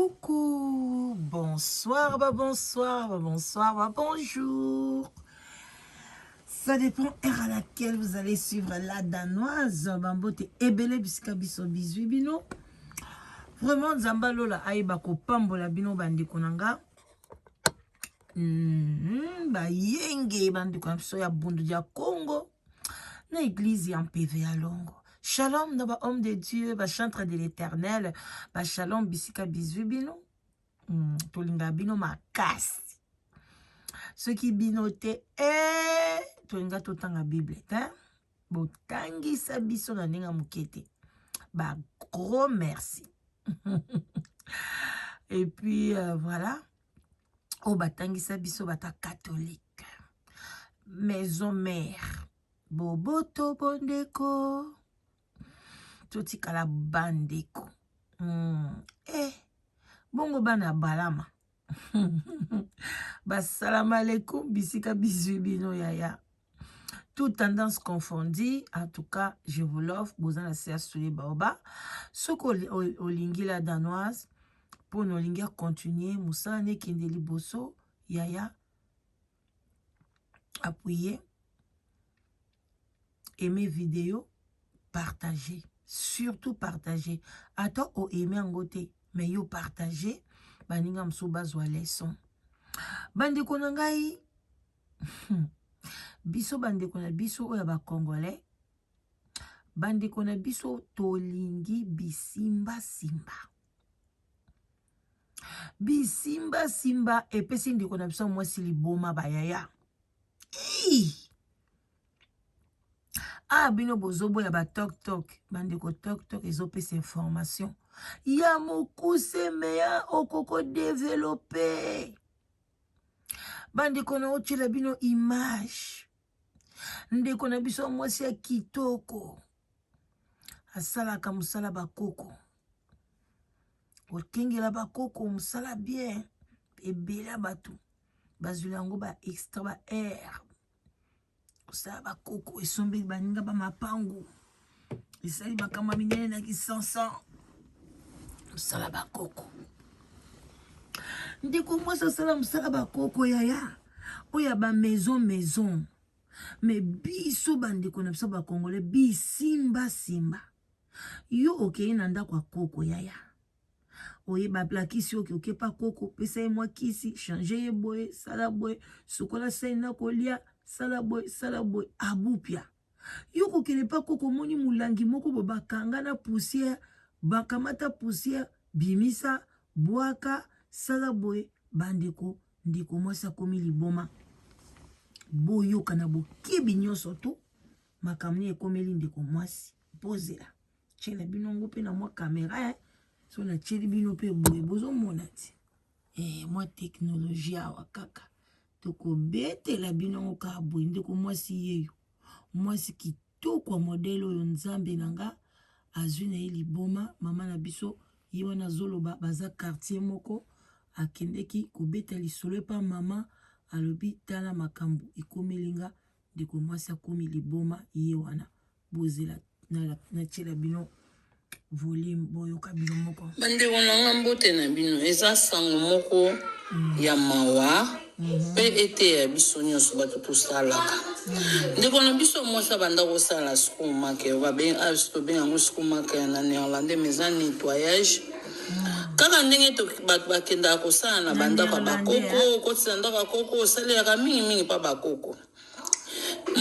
Coucou, bonsoir, bonsoir, bonjour. Ça dépend à laquelle vous allez suivre la danoise. Bambote ebele bisika biso bizu bino. Vraiment Zambalola aiba ko pambola bino bandi konanga. Ba yenge bandi ko biso ya bundu ya Congo. Na église en PV à Longo. Shalom dans homme de Dieu, ba chantre de l'Éternel, ba shalom bisika bizu bino. Tolinga bino makasi. Ce qui binote tolinga totanga Bible, hein? Botangi sa biso na ninga mukete. Ba gros merci. Et puis voilà. Oh batangi sa biso bata catholique. Maison mère. Boboto bondeko. Toti kala bandeko. Bongo bana balama. Salam alaikum bisika bizu bino yaya. Toute tendance confondue, en tout cas, je vous l'offre. Vous en avez assoué baoba. Ce qu'on olingi la danoise, pour nos lingi continuer, Moussa ne kindeli bosso, yaya. Appuyez. Aimez vidéo, partagez. Surtout partagez. Attends, au aimer en côté, mais yo partagez. Baninga msuba zwa leçon. Bandeko na ngai. Biso bandeko na biso oya ba Congolais. Bandeko na biso tolingi bisimba simba. Bisimba simba epesi ndeko na biso mwasi liboma bayaya. Bino bozobo ya ba tok tok. Bandeko tok tok ezopesa information. Ya mokuse meya okoko développer. Bandeko na otila bino image. Ndeko na biso mwasi ya kitoko. Asalaka musala bakoko. Okengela bakoko musala bien. Ebela batu. Bazulango ba extra ba air. Osala bakoko esombe baninga ba mapangu. Esali bakama minene na kisansan. Musala bakoko. Ndeko mwasi asala musala bakoko yaya. Oya ba maison. Mais biso bandeko na biso ba Congolais bisimba simba. Yo okei na ndako koko yaya. Oye ba plakisi oke pa koko pesa ye mwa kisi changer ye boye sala boye sokola sena kolia sala boye abupia. Yo kokele pa koko moni mulangi moko bo bakanga na poussière bakamata poussière bimisa boaka sala boye bandeko ndeko mwasa komi liboma. Boyo kana bo kibi nyonso to makamni ekomeli ndeko mwasi posera chela binongo pe na mwa kamera so na cheli bino pe boye bozo monati mwa teknolojia wa kaka toko bete la binongo ka boye ndeko mwasi yeyo mwasi kitoko modelo yo nzambe nanga azuna ye liboma mama na biso yiwana zoloba baza quartier moko akendeki kobeta lisolo pa mama alobi tala makambu ikomelinga ndeko mwasi akomi liboma ye wana bozela na chela bino volume boyoka bino moko bandeko nanga mbote na bino eza sango moko ya mawa pe ete ya biso nyonso bato tosalaka ndeko na biso mwasi abanda kosala sukumake tobengango sukumake na néerlandais mais eza nettoyage kaka ndenge bato bakendaka kosala na bandako ya bakoko kotisa ndako ya koko osalelaka mingi pa bakoko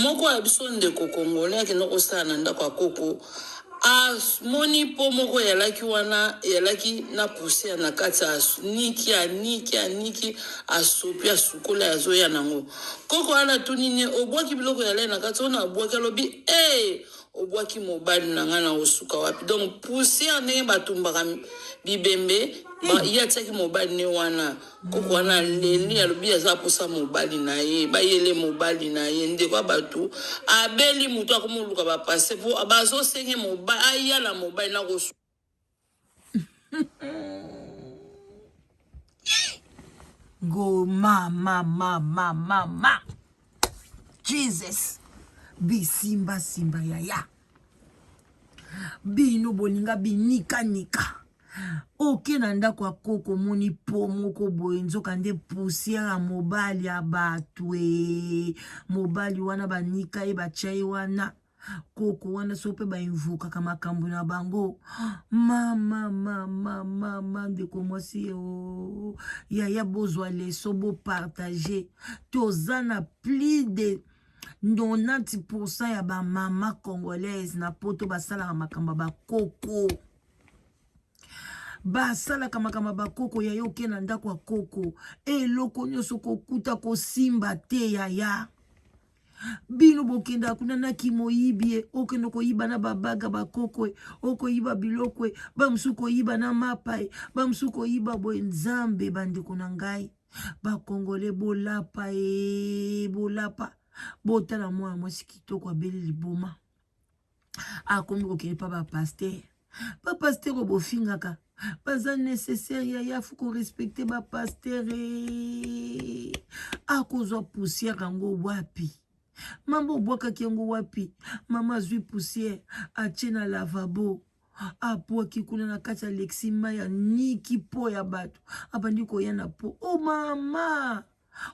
moko ya biso ndeko Congolais akenda kosala na ndako ya koko moni po moko yalaki na poussière na kati niki asopi asukola azoya nango koko ala tunine obwaki biloko yale na kati ona obwaki alobi obwaki mobali na nga na osuka wapi donc poussière ndenge batumbaka bibembe yatiaki mobali ne wana koko wana leli alobi aza posa mobali na ye bayele mobali na ye ndeko bato abeli mutu akomoluka bapase po bazosenge mobali ayala mobali na kosuka go ma Jesus bisimba yaya bino bolinga binika oke na ndako ya koko moni po moko boye nzoka nde poussière ya mobali ya bato mobali wana banika ye batya ye wana koko wana so mpe bainvukaka makambo na bango mama ndeko mwasi yaya bozwa leso bopartage toza na plus de 90% ya bamama congolaise na poto basalaka makambo ya bakoko basalaka makambo ya bakoko yaya oke na ndako ya koko eloko nyonso kokuta kosimba te yaya bino bokenda kuna na kimoyibi okende koyiba na babaga bakoko okoyiba biloko bamusu koyiba na mapa bamusu koyiba boye nzambe bandeko na ngai bakongole bolapa bolapa botala mwana mwasi kitoko abeli liboma akomi kokende pa bapaster obofingaka baza nécessaire yaya fu korespecte bapaster akozwa poussière yango wapi mama obwakaki yango wapi mama azwi poussière atie na lavabo apwaki kuna na kati ya lexi mai ya niki po ya bato abandi koya na po o mama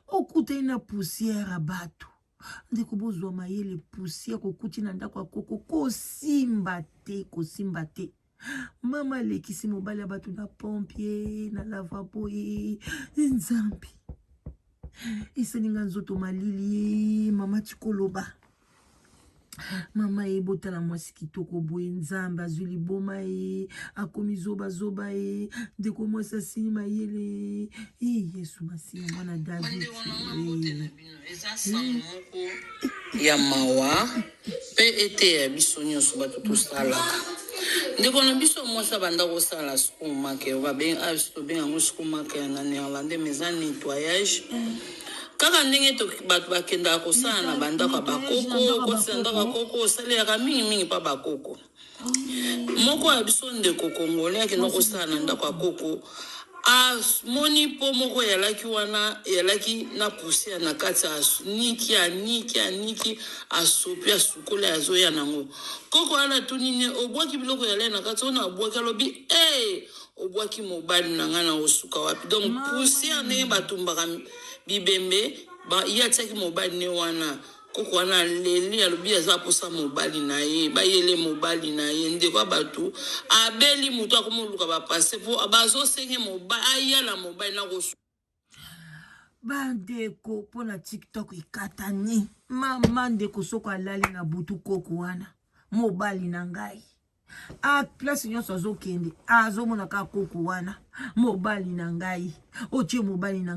okutani na poussière ya bato ndeko bozwa mayele poussière kokuti na ndako ya koko kosimba te mama alekisi mobali ya bato na pompier na lavabo nzambi esalinga nzoto malili mama tikoloba mama ebotala mwasi kitoko boye nzambe azwi liboma akomi zoba ndeko mwasi asini mayele yesu masiya mwana david eza sango moko ya mawa mpe ete ya biso nyonso bato tosalaka ndeko na biso mwasi abanda kosala sukumake tobengango sukumake na néerlandais mais eza nettoyage kaka ndenge bato bakendaka kosala na bandako ya bakoko kotisa ndako ya koko osalelaka mingimingi mpa bakoko moko ya biso ndeko kongole akenda kosala na ndako ya koko amoni po moko yalaki wana yalaki na poussière na kati ya niki asopi asukola azoya nango koko wana tunine obwaki biloko yale na kati ona obwaki alobi obwaki mobali na nga na osuka wapi donc poussière ndenge batumbaka bibembe ye atiaki mobali ne wana koko wana leli alobi aza posa mobali na ye bayele mobali na ye ndeko ya bato abeli moto akomoluka bapase mpo bazosenge mobali ayala mobali na kosu bandeko mpo na tiktok ekatani mama ndeko soko alali na butu koko wana mobali na ngai place nyonso azokende azomona kaka koko wana mobali na ngai otie mobali na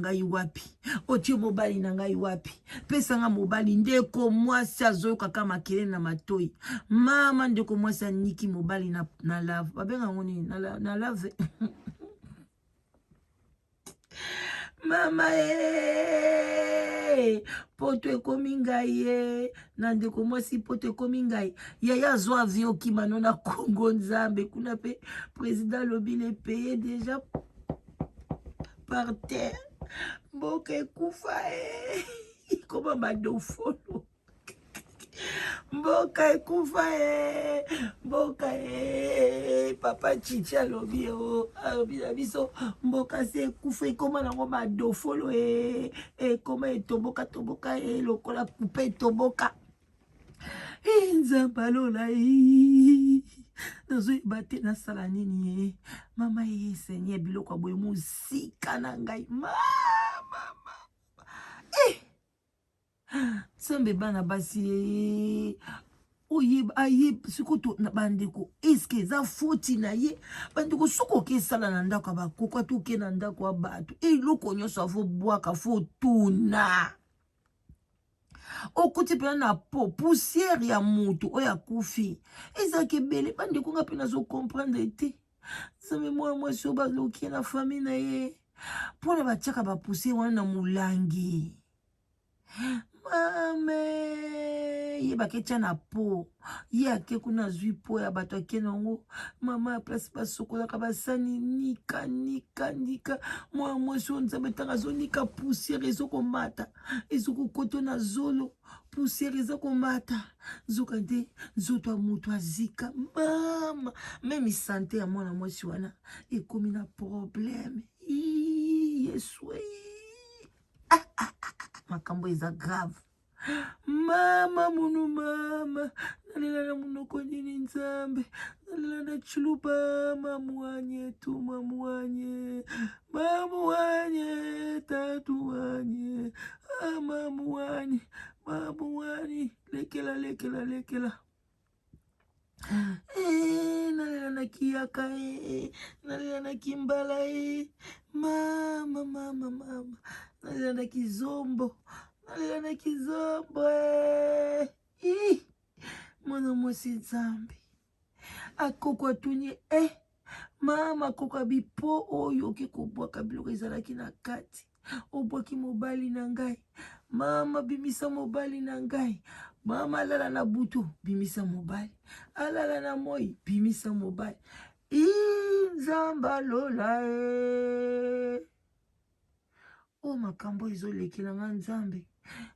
ngai wapi pesanga mobali ndeko mwasi azoyokaka makele na matoi mama ndeko mwasi aniki mobali na lave babenga nini na lave mama poto ekomi ngai na ndeko mwasi poto ekomi ngai yaya azwa avion okimano na Congo nzambe kuna pe président lobi le paye déjà par terre mboka ekufa koma badofolo mboka ekufa mboka papa chichi alobi na biso mboka se ekufa ekoma nango badofolo ekoma etoboka lokola kupe etoboka nzambe alola nazoyeba te nasala nini mama senye biloko aboye mosika na ngai mama nzambe bana basi ayeba sikoyo na bandeko eske eza foti na ye bandeko soki okesala na ndako ya bakoko ati oke na ndako ya bato eloko nyonso afobwaka fotuna okuti mpena na po poussière ya moto oyo akufi ezalaki ebele bandeko nga mpe nazokomprendre te nzambe mwana mwasi oyo balokie na famille na ye mpona batiaka bapoussière wana na molangi mame ye baketia na po ye ake kuna zwi po ya bato ake nango mama ya place basokolaka basani nika mwa mwasi oyo nzambe ntango azonika poussière ezokomata ezokokota na zolo poussière eza komata nzoka nde nzoto ya moto azika mama meme sante ya mwana mwasi wana ekomi na problème yesu makambo eza grave mama munu mama nalela na munoko nini nzambe nalela na chulupa mamuanye tu mamuanye tatuanye mamuanye lekela nalela na kiyaka nalela na kimbala mama nalela na kizombo mwana mwasi nzambe akoko atuni mama akoko abipo oyo oke kobwaka biloko ezalaki na kati obwaki mobali na ngai mama bimisa mobali na ngai mama alala na butu bimisa mobali alala na moi bimisa mobali nzamba lola o makambo ezolekela nga nzambe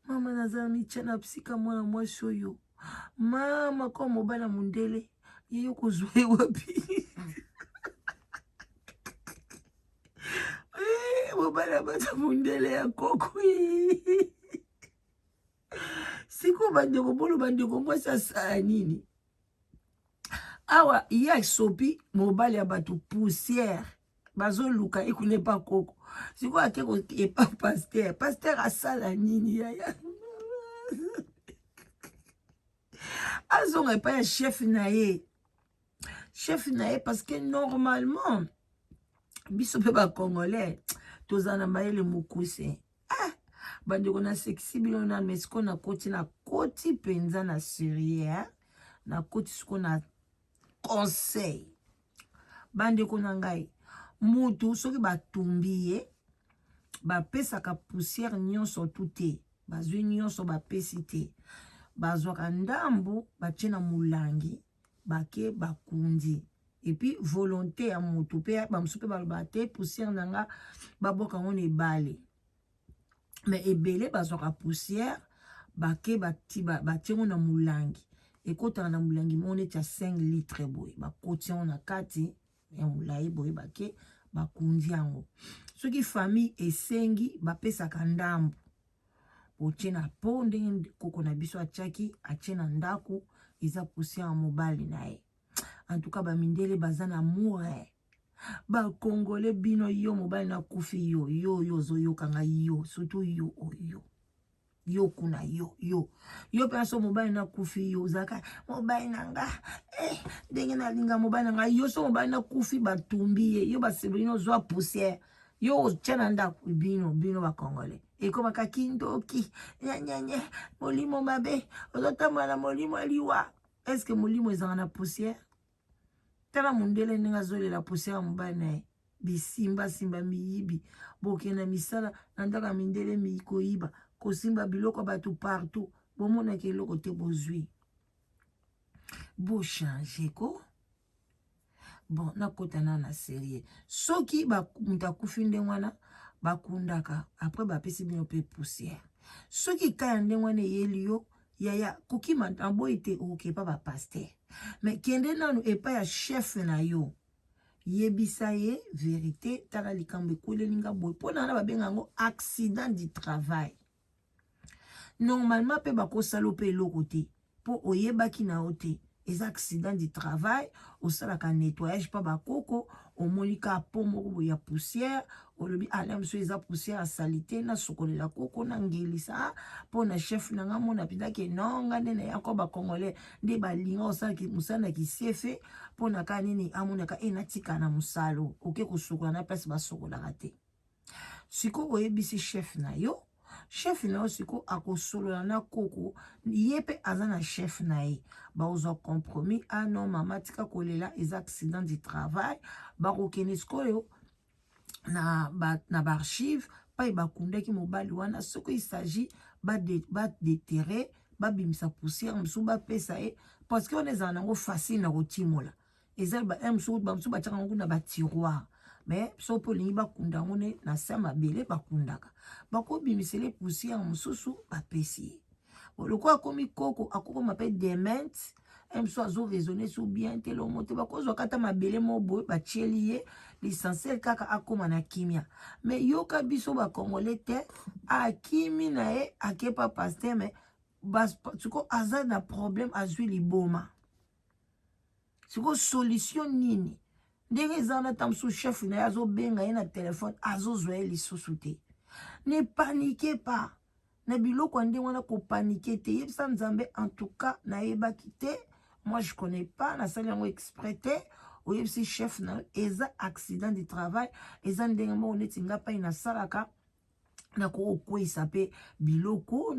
mama nazala mitia na psika mwana mwasi oyo mama kwa mobali ya mundele yeyo kozwa ye wapi mobali ya bata mundele ya koko siko bandeko bolo bandeko mwasi asala nini awa ye asopi mobali ya bato poussière bazoluka ekune pa koko siko ake epa paster asala nini yaya azonga epa ya chef na ye parce que normalement biso mpe bacongolais toza na mayele mokuse bandeko na sexy bino na mesiko na koti penza na sérieux na koti siko na conseil bandeko na ngai mutu soki batumbi ye bapesaka poussière nyonso tu te bazwi nyonso bapesi te bazwaka ndambo batie na molangi bake bakundi epuis volonté ya mutu mpe bamosusu mpe balobaka te poussière na nga baboka ngo na ebale mais ebele bazwaka poussière bake batie ngo na molangi ekotaka na molangi mo neti ya 5 litres boye bakoti yango na kati ya molai boye bake bakundi yango soki famille esengi bapesaka ndambo otie na po ndenge koko na biso atiaki atie na ndako eza poussière ya mobali na ye en tout cas bamindele baza na amour bakongole bino yo mobali na kufi yo ozoyokanga yo surtout yo kuna yo mpe so mobali na kufi yo ozalaka mobali na nga ndenge nalinga mobali na nga yo so mobali na kufi batumbi ye yo basebeli ozwa poussière yo otia na ndako bino bakongole ekomaka kindoki nyanyanye molimo mabe ozotambola na molimo aliwa eske molimo ezanga na poussière tala mundele ndenge azolela poussière ya mobali na ye bisimbasimba miyibi bokenda misala na ndako ya mindele mikoyiba kosimba biloko bato partout bomonaki eloko te bozwi bochange ko bon nakotana na serie soki mutu akufi ndenge wana bakundaka après bapesi bino mpe poussière soki kaya ndenge wana eyeli yo yaya kokima aboyi te okepa bapaster mais kende nanu epa ya chef na yo yebisa ye vérité tala likambo ekolelinga boye mpo na wana babenga yango accident du travail normalement mpe bakosala mpe eloko te mpo oyebaki na yo te eza accident du travail osalaka nettoyage pa bakoko omonika po moko boye ya poussière olobi ala mosu eza poussière ya salite nasokolela koko nangelisa mpo na chef na nga mona mpindaki nonga nde nayako bakongolais nde balinga osalaki mosala na kisiefe mpo na ka nini amonaka natika na mosalo oke kosokola na place basokolaka te siko oyebisi chef na yo siko akosolola na koko ye mpe aza na chef na ye bakozwa compromis non mama tika kolela eza accident du travail bakokende sikoyo na baarchive pai bakundaki mobali wana soki il s'agit badeterre babimisa poussière mosusu bapesa ye parce que wana ezala nango facile na kotimola eza mosusu bamosusu batiaka yango na batiroire mais so mpo olingi bakunda yango ne na se ya mabele bakundaka bakobimisele poussière mosusu bapesi ye lokola akomi koko akokoma mpe demente mosusu azoraisonne so bien te lomo te bakozwa kata mabele mo boye batieli ye l'essentiel kaka akoma na kimia mais yoka biso bakongole te akimi na ye akepa paster mais siko aza na problème azwi liboma siko solution nini ndenge eza wana ta mosusu chef na ye azobenga ye na telefone azozwa ye lisusu te ne panike pas na biloko ndenge wana kopanike te yebisa nzambe en tout cas nayebaki te moi je connais pas nasali yango exprès te oyebisi chef na eza accident du travail eza ndenge moko neti nga pai nasalaka nakokweyisa mpe biloko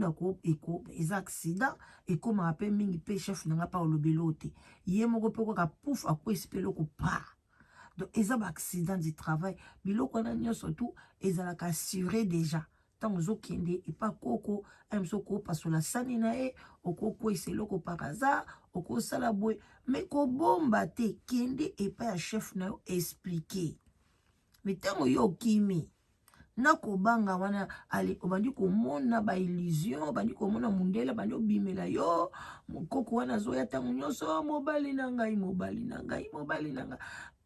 eza accident ekomaka mpe mingi mpe chef na nga mpa olobeli oyo te ye moko mpe koka pouf akweyisi mpe eloko pa donc eza baaccident du travail biloko wana nyonso tu ezalaka assuré déjà ntango ozokende epa koko mosu okopasola sani na ye okokweyisa eloko par hasard okosala boye mais kobomba te kende epa ya chef na yo explike mais ntango yo okimi nakobanga wana ale obandi komona baillusion obandi komona mundele obandi obimela yo mokoko wana azoya ntango nyonso mobali na ngai mobali na ngai mobali na ngai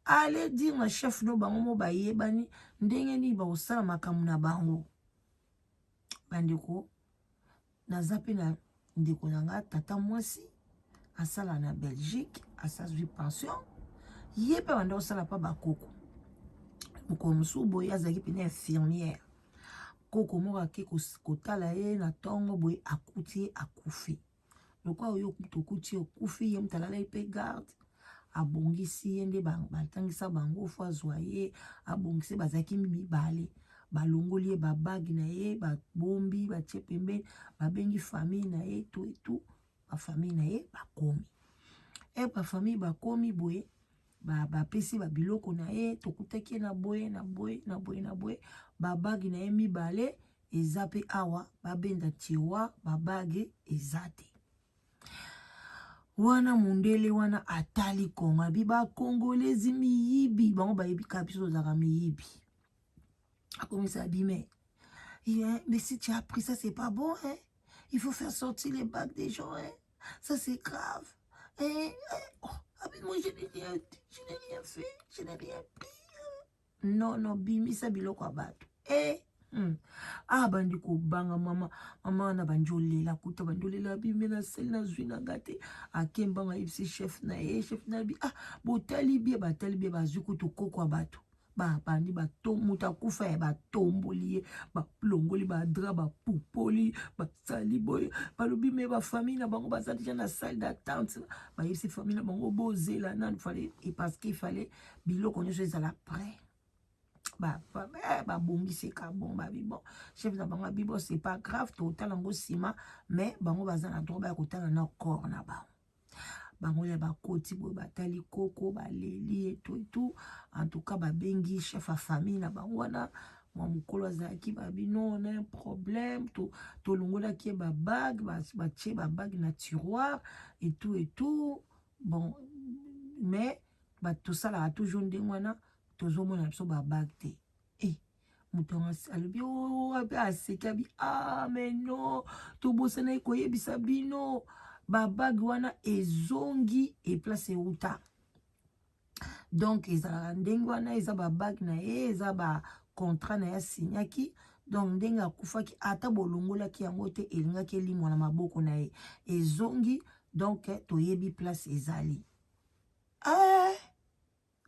ale dire na chef no bango mo bayebani ndenge nini bakosala makambo na bango bandeko naza mpe na ndeko na nga tata mwasi asala na Belgique asazwi pension ye mpe banda kosala mpa bakoko mokolo mosusu boye azalaki pene infirmière koko moko ake kotala ye na ntongo boye akuti ye akufi lokwa oyo tokuti ye okufi ye moto alalai mpe garde abongisi ye nde batangisa bango fo azwa ye abongisi bazalaki mibale balongoli ye babagi na ye babombi batie pembeni babengi famille na ye to etu bafamille na ye bakomi bafamille bakomi boye bapesi babiloko na ye tokutaki ye na boye na boye na boye na boye babagi na ye mibale eza mpe awa babenda tiroir babage eza te wana mundele wana atali kongo abi bakongolezi miyibi bango bayebi kaka biso ozalaka miyibi akomisa abi mais si tu as pris ça c'est pas bon hein? Il faut faire sortir les bagues des gens hein? Ça c'est grave oh. Ah mais moi je n'ai rien fait, je n'ai rien pris. Non, non, bimisa biloko abatu. Ah bandi ko banga mama na banjolela kuta banjolela bimena sel na zwina gate akemba nga ipsi chef na bi botali bie bazuku to koko abatu bandi muta kufa ya batomboli ye balongoli badra bapupoli basali boye balobi me bafamille na bango baza déjà na salle d'attente bayebisi famille na bango bozela nani fallait et parce qu'il fallait biloko nyonso ezala prêt babongisi bon babi bon chef na bango abi bon c'est pas grave totala yango nsima mais bango baza na droit baya kotala na corps na bango bango ya bakoti boye batali koko baleli etu en tout cas babengi chef à famille na bango wana mwa mokolo azalaki babi non on a un problème tolongolaki ye babage batie babage na tiroir etu bon mais tosalaka toujours ndenge wana tozomona biso babage te moto alobi ape aseki abi mais non tobosana koyebisa bino babage wana ezongi eplace euta donc ezalaka ndenge wana eza babage na ye eza bacontrat na ye asinyaki donc ndenge akufaki ata bolongolaki yango te elingaki elimwa na maboko na ye ezongi donc toyebi place ezali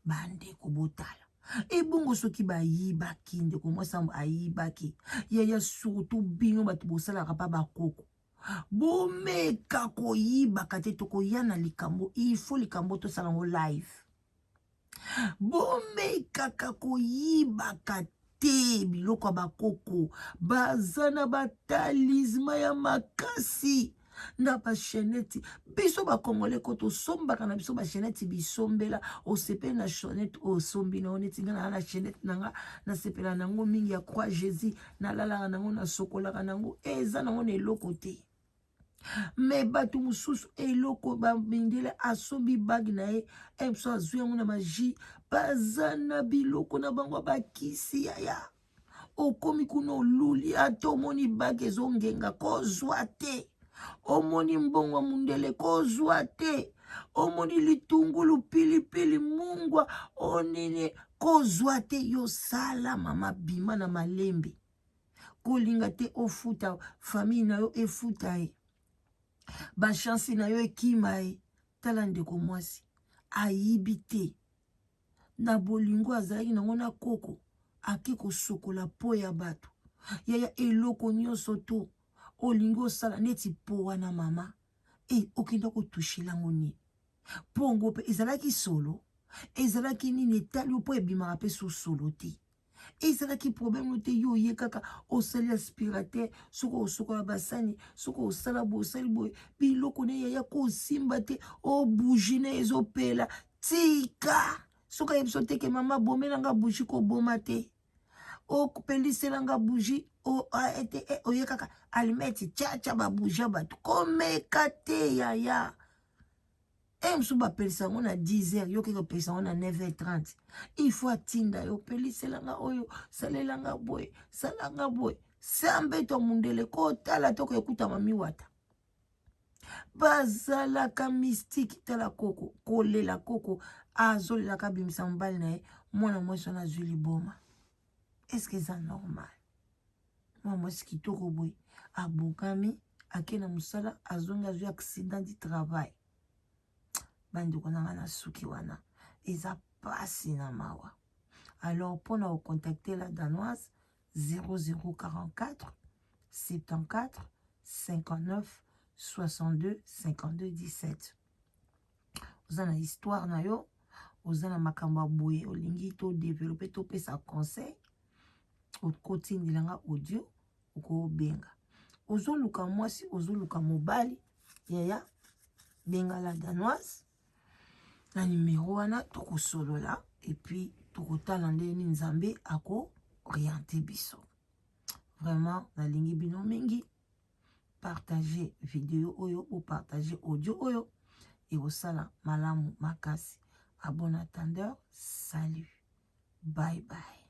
bandeko botala ebongo soki bayibaki ndeko mwasi ayibaki yaya surtout bino bato bosalaka pa bakoko bomeka koyibaka te tokoya na likambo ifo likambo tosala ngo live bomekaka koyibaka te biloko ya bakoko baza na batalisma ya makasi na bacheneti biso bakongole ko tosombaka na biso bacheneti bisombela osepeli na chenete osombi na oneti nga na chenete nanga nasepela nango mingi ya croix Jésus nalalaka nango nasokolaka nango eza nango na eloko te me bato mosusu eloko bamindele asobi bagi na ye biso azwi yango na maji baza na biloko na bango bakisi yaya okomi kuna oluli ata omoni bagi ezongenga kozwa te omoni mbongo mundele kozwa te omoni litungulu pilipili mungwa onini kozwa te yosala mama bima na malembe kolinga te ofuta famille na yo efuta ye bachansi na yo ekima ye tala ndeko mwasi ayibi te na bolingo azalaki nango na koko ake kosokola po ya bato yaya eloko nyonso to olingi osala neti po wana mama okenda kotushelango nini pongo mpe ezalaki solo ezalaki nini etali mpo ebimaka mpe so solo te ezalaki problème te yo oye kaka osali aspirateur soki osokola basani soki osala bosali boye biloko ne yaya kosimba te obugi na ezopela tika soki ayebi so teke mama bomelanga bugi koboma te opeliselanga bugi oye kaka alimeti tchatcha babugi ya bato komeka te yaya mosusu bapelisa yango na 10h yo keke opelisa yango na 9h30 il faut atinda yo peliselanga oyo salelanga boye salanga boye sambeto mundele kotala toko ekutama miwata bazalaka mystike tala koko kolela koko azolelaka bimisa mobali na ye mwana mwasi wana azwi liboma eske eza normal mwana mwasi kitoko boye abokami ake na mosala azongi azwi accident du travail bandeko na nga na suki wana eza pasi na mawa alors mpona kocontacter la danoise 0044 74 59 62 52 17 oza na histoire na yo oza na makambo ya boye olingi todevelope topesa conseil okotindelanga audio okobenga ozoluka mwasi ozoluka mobali yaya benga la danoise na numero wana tokosolola epuis tokotala ndeni nzambe ako-oriente biso vraiment nalingi bino mingi partager video oyo ou partager audio oyo ekosala malamu makasi. À bon attendeur, salut, bye bye.